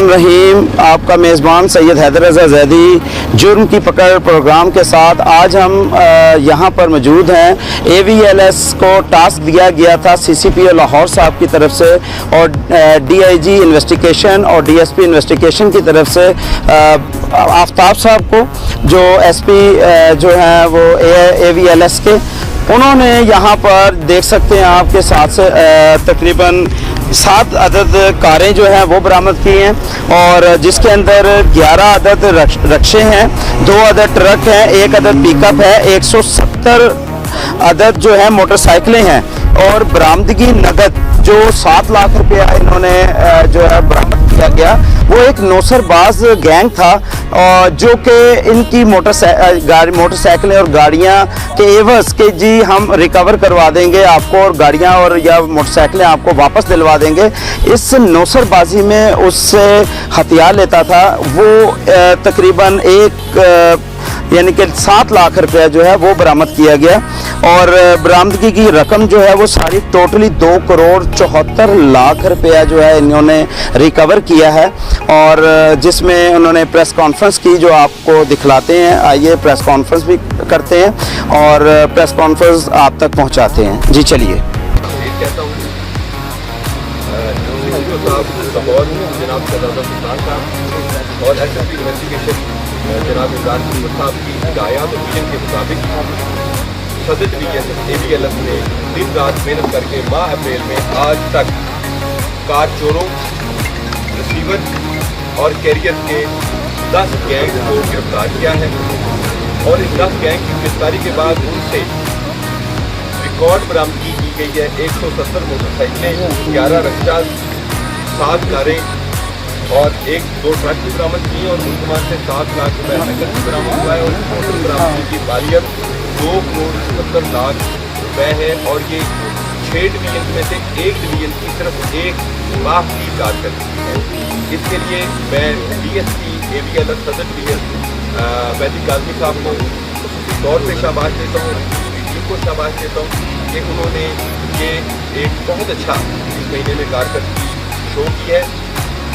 बिस्मिल्लाहिर्रहमानिर्रहीम। आपका मेज़बान सैयद हैदर रज़ा ज़ैदी जुर्म की पकड़ प्रोग्राम के साथ आज हम यहाँ पर मौजूद हैं। AVLS को टास्क दिया गया था CCPO लाहौर साहब की तरफ से और DIG इन्वेस्टिगेशन और DSP इन्वेस्टिगेशन की तरफ से आफ्ताब साहब को, जो SP जो हैं वो AVLS के, उन्होंने यहाँ पर देख सकते हैं आपके साथ से तकरीबन 7 अदद कारें जो हैं वो बरामद की हैं और जिसके अंदर 11 अदद रक्शे हैं, 2 अदद ट्रक हैं, 1 अदद पिकअप है, 170 अदद जो है मोटरसाइकिलें हैं और बरामदगी नगद जो 7 लाख रुपया इन्होंने जो है बरामद किया गया, वो एक नौसरबाज गैंग था और जो कि इनकी मोटरसाइकिलें और गाड़ियां के एवज के जी हम रिकवर करवा देंगे आपको और गाड़ियां और या मोटरसाइकिलें आपको वापस दिलवा देंगे। इस नौसरबाजी में उससे हथियार लेता था वो तकरीबन यानी कि 7 लाख रुपया जो है वो बरामद किया गया और बरामदगी की रकम जो है वो सारी टोटली 2 करोड़ 74 लाख रुपया जो है इन्होंने रिकवर किया है और जिसमें उन्होंने प्रेस कॉन्फ्रेंस की जो आपको दिखलाते हैं। आइए प्रेस कॉन्फ्रेंस भी करते हैं और प्रेस कॉन्फ्रेंस आप तक पहुंचाते हैं। जी चलिए। जनाब इमरान साहब की हिदायत और विजन के मुताबिक सदर डिवीजन AVLS ने दिन रात मेहनत करके माह अप्रैल में आज तक कार चोरों, रिसीवर और कैरियर के 10 गैंग को गिरफ्तार किया है और इस 10 गैंग की गिरफ्तारी के बाद उनसे रिकॉर्ड बरामदगी की गई है। 170 मोटरसाइकिलें, 11 रक्षा, 7 कारें और 1-2 ट्रक भी बरामद किए और मुसलमान से 7 लाख रुपए नकद भी बरामद हुआ है और टोटल बरामदगी की वालियत 2 करोड़ 70 लाख रुपए है और ये 6 डिवीजन में से 1 डिवीजन की सिर्फ 1 माह की कारकर्दगी है। इसके लिए मैं DSP AVLS सदर डिवीजन वैदिक काजमी साहब को तौर पर शाबाश देता हूँ, DG को शाबाश देता हूँ कि उन्होंने ये एक बहुत अच्छा इस महीने में कारकर्दगी शो की है,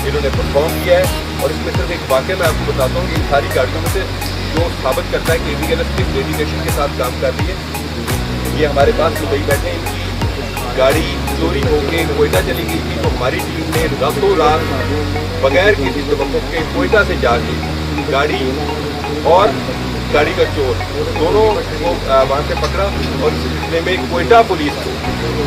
इन्होंने परफॉर्म किया है और इसमें सिर्फ एक वाक़या मैं आपको बताता हूँ कि इन सारी गाड़ियों में से जो साबित करता है कि AVLS किस डेडिकेशन के साथ काम कर रही है। ये हमारे पास दुबई बैठे, इनकी गाड़ी चोरी होकर कोयटा चली गई थी तो हमारी टीम ने रातों रात बगैर किसी तवक्कुफ के कोयटा से जाके गाड़ी और गाड़ी का चोर दोनों को वहाँ से पकड़ा और इस सिलसिले में कोयटा पुलिस को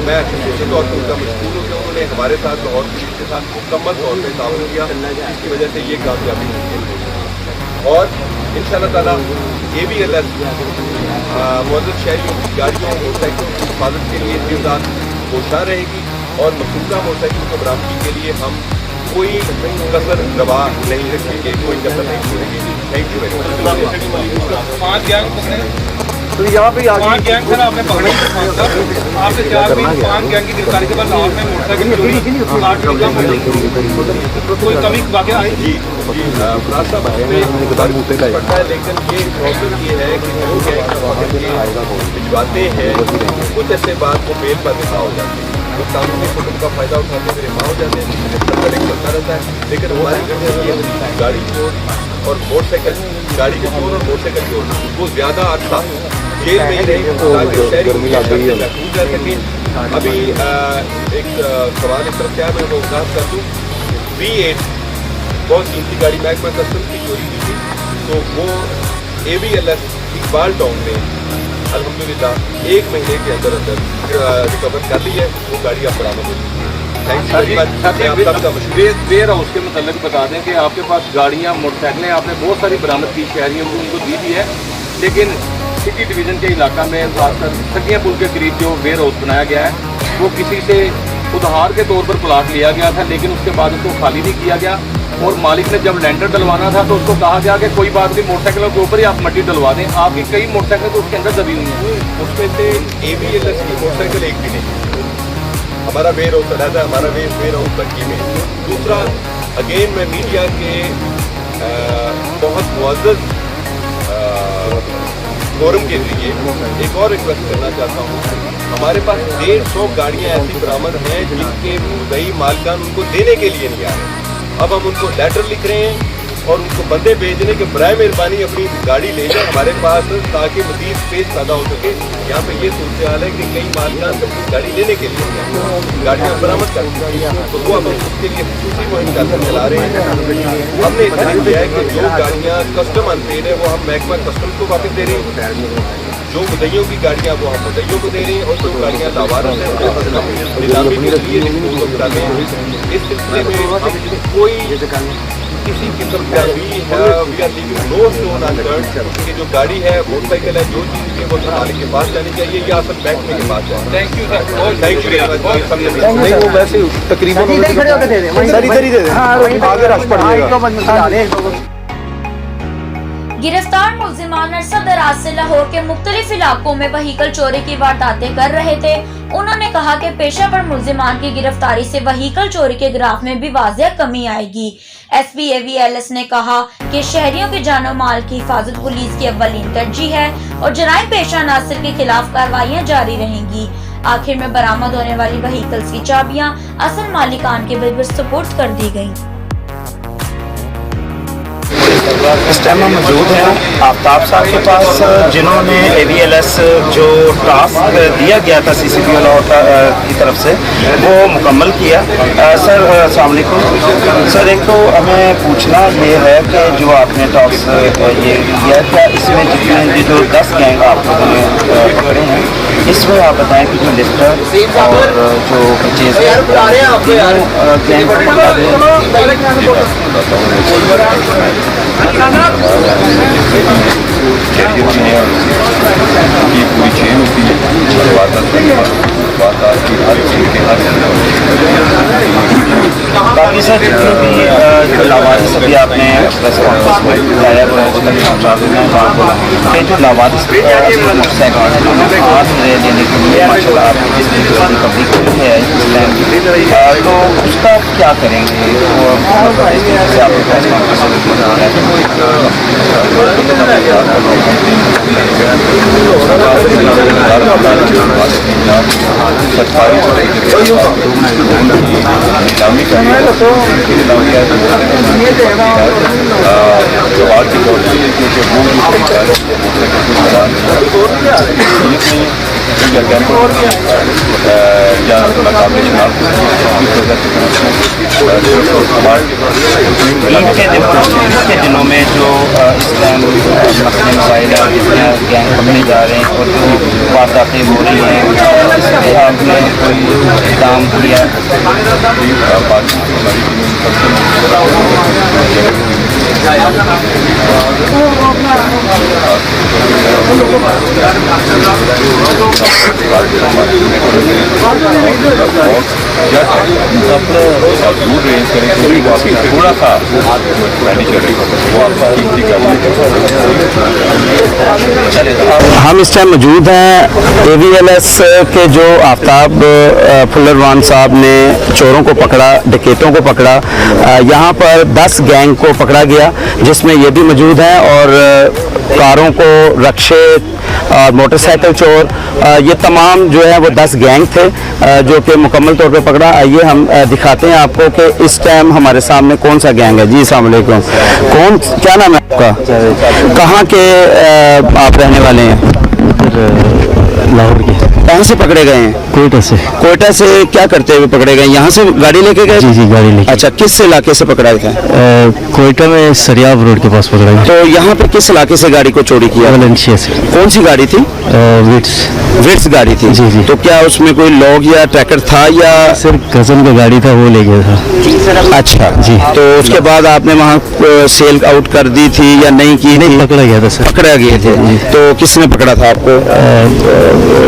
मैं खसूसी तौर पर उनका मशहूर हूँ कि उन्होंने हमारे साथ लाहौर पुलिस के साथ मुकम्मल तौर पर ताउन किया, जिसकी वजह से ये कामयाबी हुई और इंशाअल्लाह ताला AVLS मौजूद शहरियों की गाड़ियों मोटरसाइकिलों की हिफाजत के लिए दिन रात कोशिश रहेगी और मखसूसा मोटरसाइकिल को बरामदगी के लिए हम कोई कसर रवा नहीं रखेंगे, कोई कसर नहीं छोड़ेंगे। Thank you very much. 5 gang पकड़े तो यहाँ पे 5 गैंग सर आपने पकड़े आपसे 4 भी 5 गैंग की गिरफ्तारी के बाद लाहौर में मोटरसाइकिल चोरी कोई कमी वाकया आई? जी फराज साहब पड़ता है, लेकिन ये प्रॉब्लम ये है कि जो गैंग भिजवाते हैं कुछ ऐसे बाद वो बेल पर रिहा हो जाते हैं, वो कानूनी हुक्म का फ़ायदा उठाते हुए रिहा हो जाते हैं, चलता रहता है। लेकिन हमारे घर ये गाड़ी चोर और मोटरसाइकिल, गाड़ी के चोर और मोटरसाइकिल चोर वो ज़्यादा अर्सा जेल में ही नहीं ताकि शहरी महफूज रह सकें। अभी एक सवाल इस तरफ से मैं वो वजाहत कर दूँ, V8 बहुत कीमती गाड़ी महकमा कस्टम की चोरी हुई थी तो वो AVLS इकबाल टाउन में अल्हम्दुलिल्लाह 1 महीने के अंदर रिकवर कर ली है, वो गाड़ी आप बरामद होगी। Thank you very much. Warehouse के मतलब बता दें कि आपके पास गाड़ियाँ मोटरसाइकिलें आपने बहुत सारी बरामद की शहरियों को उनको दी भी है, लेकिन सिटी डिवीज़न के इलाका में खासकर सकिया पुल के करीब जो वेयर हाउस बनाया गया है वो किसी से उधार के तौर पर प्लाट लिया गया था, लेकिन उसके बाद उसको खाली नहीं किया गया और मालिक ने जब लेंटर डलवाना था तो उसको कहा गया कि कोई बात नहीं, मोटरसाइकिलों के ऊपर ही आप मट्टी डलवा दें। आपकी कई मोटरसाइकिल तो उसके अंदर दबी हुई हैं, उसमें से AVLS की मोटरसाइकिल एक भी नहीं, हमारा वेयर हाउस रहता है, हमारा वेयर हाउस बग्गी में। दूसरा अगेन मैं मीडिया के बहुत मुअज़्ज़ज़ फोरम के जरिए एक और रिक्वेस्ट करना चाहता हूँ। हमारे पास 150 गाड़ियाँ ऐसी बरामद हैं जिनके मुद्दई मालिकान उनको देने के लिए नहीं आ रहे। अब हम उनको लेटर लिख रहे हैं और उनको बंदे भेज रहे हैं कि बराए मेहरबानी अपनी गाड़ी ले जाए हमारे पास, ताकि मज़ीद स्पेस पैदा हो सके। यहाँ पे ये सूरत हाल है कि कई मालिकान अपनी गाड़ी लेने के लिए गाड़ियाँ बरामद कर दी, तो वो अब हम उसके लिए खसूसी मुहिम चला रहे हैं। हमने इतना किया है कि जो गाड़ियाँ कस्टम अनपेड है वो हम महकमा कस्टम को वापस दे रहे हैं, जो मुद्दइयों की गाड़ियाँ वो हम मुद्दइयों को दे रहे हैं, और जो गाड़ियाँ लावारिस हैं नीलामी के लिए डिस्पोज कर रहे हैं। इस सिलसिले में हम कोई किसी किस्म का we are leaving no stone unturned कि जो गाड़ी है मोटरसाइकिल है जो चीज़ है वो मालिक के पास जानी चाहिए या असल महकमे के पास जाए। Thank you sir, thank you. नहीं वो वैसे तकरीबन सर इधर ही दे दें, आगे रश पड़ जाएगा। गिरफ्तार मुलजिमान अरसा दराज से लाहौर के मुख्तलिफ इलाकों में वहीकल चोरी की वारदातें कर रहे थे। उन्होंने कहा कि पेशेवर मुलजिमान की गिरफ्तारी से वहीकल चोरी के ग्राफ में भी वाज़ेह कमी आएगी। SP AVLS ने कहा कि शहरियों के जानो माल की हिफाजत पुलिस की अव्वलीन तरजीह है और जराइम पेशा अनासर के खिलाफ कार्रवाइयाँ जारी रहेंगी। आखिर में बरामद होने वाली वहीकल्स की चाबियाँ असल मालिकान के सुपुर्द कर दी गयी। इस टाइम हम मौजूद हैं आफ्ताब साहब के पास, जिन्होंने AVLS जो टास्क दिया गया था CCPO लाहौर की तरफ से वो मुकम्मल किया। सर अस्सलाम वालेकुम। सर एक तो हमें पूछना ये है कि जो आपने टास्क ये किया क्या इसमें जितने जो 10 गैंग आप लोगों ने पकड़े हैं इसमें आप बताएं कि जो लिस्टर और जो परचेज गैंग पकड़ा गया ये पूरी चेन होती है, वारदात की हर चीज़ के हर बाकी सर जितने भी जो लावारिस अभी आपने प्रेस कॉन्फ्रेंस में बताया कि जो लावारिस मोटरसाइकिल लेने के लिए माशाल्लाह आपने जिस पब्लिक है इस टाइम तो उसका क्या करेंगे जैसे आपने प्रेस कॉन्फ्रेंस में बताया के दिनों में जो इस टाइम मसले मसाइल गैंग पकड़े जा रहे हैं और जो वारदातें हो रही हैं इस पर आपने कोई काम किया? थोड़ा सा हम इस टाइम मौजूद हैं AVLS के जो आफ्ताब फुल्लरवान साहब ने चोरों को पकड़ा, डकैतों को पकड़ा। यहाँ पर 10 गैंग को पकड़ा गया जिसमें ये भी मौजूद हैं और कारों को रक्शे और मोटरसाइकिल चोर ये तमाम जो है वो 10 गैंग थे जो कि मुकम्मल तौर पे पकड़ा। आइए हम दिखाते हैं आपको कि इस टाइम हमारे सामने कौन सा गैंग है। जी अस्सलाम वालेकुम, क्या नाम है आपका? कहाँ के आप रहने वाले हैं? लाहौर के। कहाँ से पकड़े गए हैं? कोयटा से। कोयटा से क्या करते हुए पकड़े गए? यहाँ से गाड़ी लेके गए? जी गाड़ी लेके। अच्छा, किस इलाके से पकड़ा था? कोयटा में सरियाब रोड के पास पकड़ा गया। तो यहाँ पे किस इलाके से गाड़ी को चोरी किया? वलेंशिया से। कौन सी गाड़ी थी? विट्स गाड़ी थी। जी। तो क्या उसमें कोई लॉग या ट्रैकर था या सिर्फ गजन का गाड़ी था वो ले गया था? अच्छा जी। तो उसके बाद आपने वहाँ सेल आउट कर दी थी या नहीं की? नहीं, पकड़ा गया था सर। पकड़ा गए थे। तो किसने पकड़ा था आपको?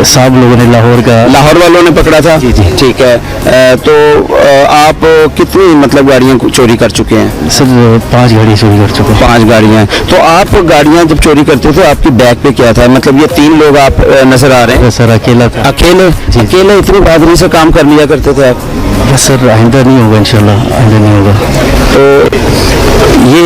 साहब लोगों ने, लाहौर वालों ने पकड़ा था। जी। ठीक है। तो आप कितनी मतलब गाड़ियाँ चोरी कर चुके हैं? सर 5 गाड़ियाँ चोरी कर चुके हैं। 5 गाड़ियाँ। तो आप गाड़ियाँ जब चोरी करते थे आपकी बैग पे क्या था? मतलब ये 3 लोग आप नजर आ रहे हैं? सर अकेला था। अकेले इतनी बहादुरी से काम कर लिया करते थे आप? सर आइंदा नहीं होगा, इंशाल्लाह आइंदा नहीं होगा। तो ये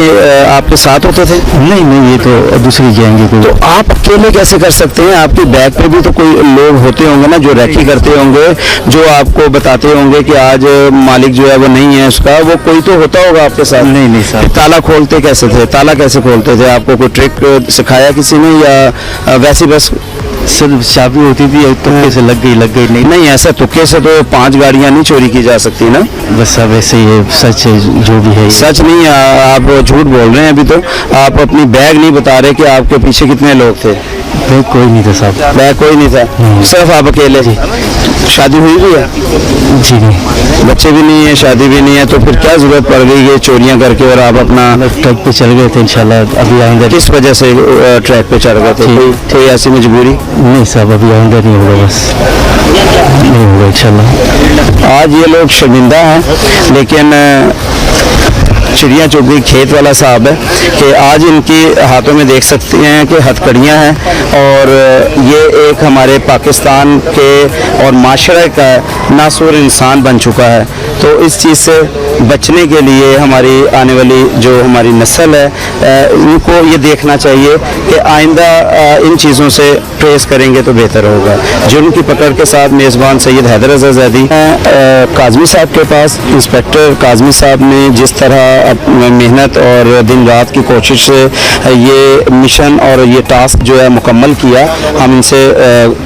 आपके साथ होते थे? नहीं, ये तो दूसरी गैंग है। तो आप अकेले कैसे कर सकते हैं? आपकी बैग पे भी तो कोई लोग होते होते होंगे ना, जो रैकी करते होंगे, जो आपको बताते होंगे कि आज मालिक जो है वो नहीं है उसका, वो कोई तो होता होगा आपके साथ? नहीं सर। ताला खोलते कैसे थे? ताला कैसे खोलते थे? आपको कोई ट्रिक सिखाया किसी ने या वैसे बस सर चाबी होती थी, तुक्के से लग गई नहीं, ऐसा तुक्के से तो 5 गाड़ियां नहीं चोरी की जा सकती ना। बस अब ऐसे ये सच है जो भी है। सच नहीं, आप झूठ बोल रहे हैं। अभी तो आप अपनी बैग नहीं बता रहे कि आपके पीछे कितने लोग थे। बैग कोई नहीं था साहब। बैग कोई नहीं था, सिर्फ आप अकेले? शादी हुई भी है? जी नहीं। बच्चे भी नहीं है, शादी भी नहीं है, तो फिर क्या जरूरत पड़ गई ये चोरियां करके और आप अपना ट्रैक पे चल गए थे इंशाल्लाह। अभी आएंगे। किस वजह से ट्रैक पे चढ़ गए थे? कोई ऐसी मजबूरी? नहीं साहब, अभी आएंगे नहीं होगा, बस नहीं होगा इंशाल्लाह। आज ये लोग शर्मिंदा हैं, लेकिन चिड़िया चुग गई खेत वाला साहब है कि आज इनके हाथों में देख सकते हैं कि हथकड़ियाँ हैं और ये एक हमारे पाकिस्तान के और माशरे का नासूर इंसान बन चुका है। तो इस चीज़ से बचने के लिए हमारी आने वाली जो हमारी नस्ल है उनको ये देखना चाहिए कि आइंदा इन चीज़ों से ट्रेस करेंगे तो बेहतर होगा। जुर्म की पकड़ के साथ मेज़बान सैयद हैदर रज़ा ज़ैदी काज़मी साहब के पास। इंस्पेक्टर काज़मी साहब ने जिस तरह मेहनत और दिन रात की कोशिश से ये मिशन और ये टास्क जो है मुकम्मल किया, हम इनसे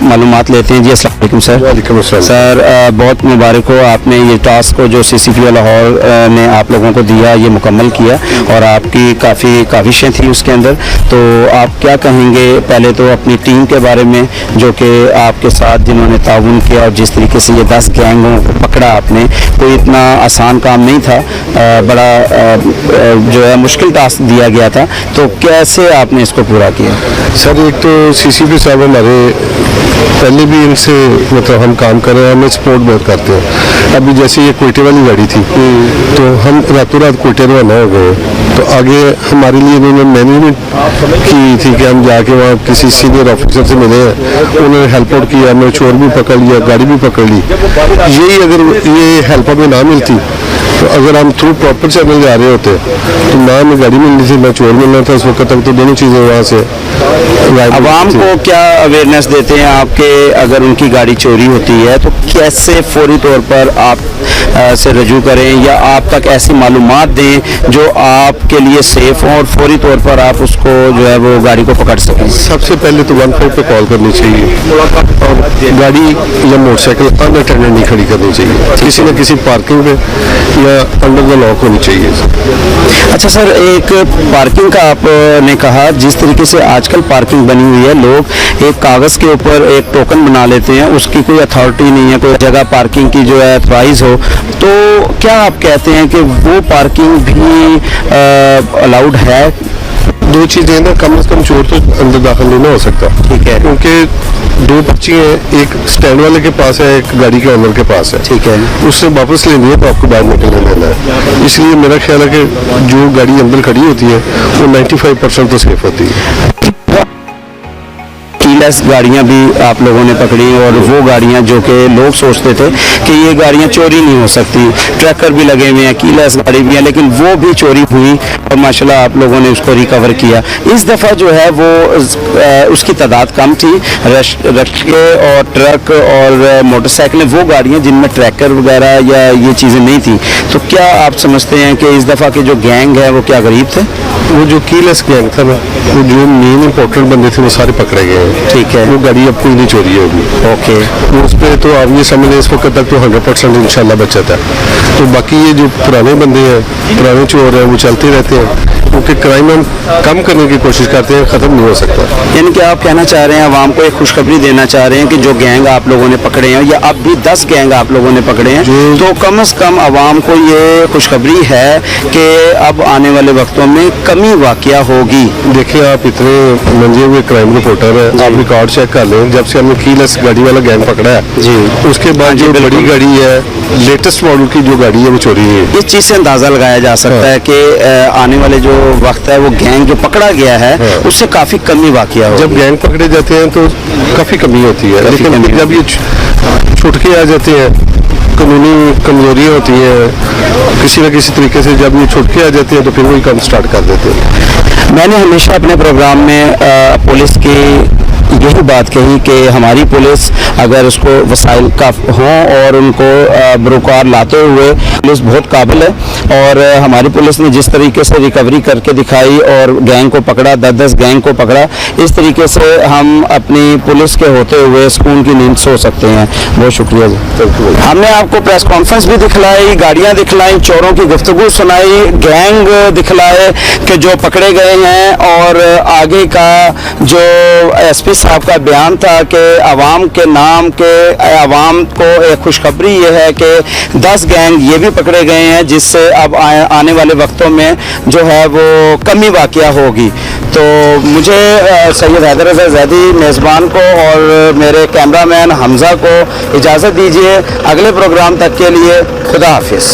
मालूमात लेते हैं। जी अस्सलाम वालेकुम सर। वालेकुम अस्सलाम। सर बहुत मुबारक हो, आपने ये टास्क को जो CCPO लाहौर ने आप लोगों को दिया ये मुकम्मल किया और आपकी काफ़ी काविशें थी उसके अंदर। तो आप क्या कहेंगे पहले तो अपनी टीम के बारे में जो कि आपके साथ जिन्होंने ताउन किया और जिस तरीके से ये 10 गैंगों को पकड़ा आपने, कोई इतना आसान काम नहीं था, बड़ा जो है मुश्किल टास्क दिया गया था, तो कैसे आपने इसको पूरा किया? सर एक तो CCP साहब हमारे पहले भी इनसे मतलब हम काम कर रहे हैं, हमें सपोर्ट बहुत करते हैं। अभी जैसे ये कोयटे वाली गाड़ी थी तो हम रातों रात कोयटे रवाना हो गए, तो आगे हमारे लिए इन्होंने मैनेजमेंट की थी कि हम जाके वहाँ किसी सीनियर ऑफिसर से मिले हैं, उन्होंने हेल्प आउट किया, हमें चोर भी पकड़ लिया, गाड़ी भी पकड़ ली। यही अगर ये हेल्प हमें ना मिलती तो अगर हम थ्रू प्रॉपर चैनल जा रहे होते तो ना हमें गाड़ी मिलनी थी ना चोर मिलना था उस वक्त तक, तो दोनों चीज़ें वहाँ से आवाम को क्या अवेयरनेस देते हैं आपके, अगर उनकी गाड़ी चोरी होती है तो कैसे फौरी तौर पर आप से रजू करें या आप तक ऐसी मालूमात दें जो आपके लिए सेफ हो और फौरी तौर पर आप उसको जो है वो गाड़ी को पकड़ सकें? सबसे पहले तो 15 पे कॉल करनी चाहिए और गाड़ी या मोटरसाइकिल अनअटेंडेड नहीं खड़ी करनी चाहिए, किसी न किसी पार्किंग में या अंडर द लॉक होनी चाहिए। अच्छा सर, एक पार्किंग का आपने कहा, जिस तरीके से आजकल पार्किंग बनी हुई है, लोग एक कागज़ के ऊपर एक टोकन बना लेते हैं, उसकी कोई अथॉरिटी नहीं है, कोई जगह पार्किंग की जो है अथराइज हो, तो क्या आप कहते हैं कि वो पार्किंग भी अलाउड है? दो चीज़ें ना, कम से कम चोर तो अंदर दाखिल नहीं ना हो सकता, ठीक है, क्योंकि 2 पर्ची हैं, एक स्टैंड वाले के पास है, एक गाड़ी के ओनर के पास है, ठीक है, उससे वापस लेनी है तो आपको बाहर निकलने देना है। इसलिए मेरा ख्याल है कि जो गाड़ी अंदर खड़ी होती है वो 95% तो सेफ होती है। कीलेस गाड़ियां भी आप लोगों ने पकड़ी और वो गाड़ियां जो कि लोग सोचते थे कि ये गाड़ियां चोरी नहीं हो सकती, ट्रैकर भी लगे हुए हैं, कीलेस गाड़ी भी है, लेकिन वो भी चोरी हुई और माशाल्लाह आप लोगों ने उसको रिकवर किया। इस दफ़ा जो है वो उसकी तादाद कम थी, रक्शे और ट्रक और मोटरसाइकिलें, वो गाड़ियाँ जिनमें ट्रैकर वगैरह या ये चीज़ें नहीं थी। तो क्या आप समझते हैं कि इस दफ़ा के जो गैंग है वो क्या गरीब थे? वो जो कीलेस गैंग था ना, वो जो मेन इम्पोर्टेंट बंदे थे वो सारे पकड़े गए हैं, ठीक है, वो गाड़ी अब कोई नहीं चोरी होगी। ओके, तो उस पर तो आप ये समझ लें इस वक्त तक तो 100% इंशाल्लाह बचत है। तो बाकी ये जो पुराने बंदे हैं, पुराने चोर हैं, वो चलते रहते हैं, क्योंकि क्राइम हम कम करने की कोशिश करते हैं, ख़त्म नहीं हो सकता। यानी कि आप कहना चाह रहे हैं, आवाम को एक खुशखबरी देना चाह रहे हैं कि जो गैंग आप लोगों ने पकड़े हैं या अब भी 10 गैंग आप लोगों ने पकड़े हैं, तो कम से कम आवाम को ये खुशखबरी है कि अब आने वाले वक्तों में कमी वाक़या होगी। देखिए, आप इतने मंजे हुए क्राइम रिपोर्टर हैं, आप रिकॉर्ड चेक कर लें, जब से हमने कीलेस गाड़ी वाला गैंग पकड़ा है जी, उसके बाद जो बड़ी गाड़ी है, लेटेस्ट मॉडल की जो गाड़ी है वो चोरी है। इस चीज़ से अंदाज़ा लगाया जा सकता है कि आने वाले जो वक्त है वो गैंग जो पकड़ा गया है उससे काफ़ी कमी वाक़या होगी। जब गैंग पकड़े जाते हैं तो काफ़ी कमी होती है, लेकिन जब ये छुटके आ जाते हैं, कानूनी कमजोरियाँ होती हैं, किसी न किसी तरीके से जब ये छुटके आ जाते हैं तो फिर वही काम स्टार्ट कर देते हैं। मैंने हमेशा अपने प्रोग्राम में पुलिस की यही बात कही कि हमारी पुलिस अगर उसको वसाइल का हों और उनको बरोकार लाते हुए पुलिस बहुत काबिल है, और हमारी पुलिस ने जिस तरीके से रिकवरी करके दिखाई और गैंग को पकड़ा, 10-10 गैंग को पकड़ा, इस तरीके से हम अपनी पुलिस के होते हुए सुकून की नींद सो सकते हैं। बहुत शुक्रिया जी। हमने आपको प्रेस कॉन्फ्रेंस भी दिखलाई, गाड़ियाँ दिखलाई, चोरों की गुफ्तगू सुनाई, गैंग दिखलाए कि जो पकड़े गए हैं, और आगे का जो एसपी साहब का बयान था कि आवाम के नाम के आवाम को एक खुशखबरी ये है कि 10 गैंग ये भी पकड़े गए हैं, जिससे अब आने वाले वक्तों में जो है वो कमी वाक़या होगी। तो मुझे सैयद हैदर रज़ा ज़ैदी मेज़बान को और मेरे कैमरामैन हमज़ा को इजाज़त दीजिए। अगले प्रोग्राम तक के लिए खुदा हाफिज़।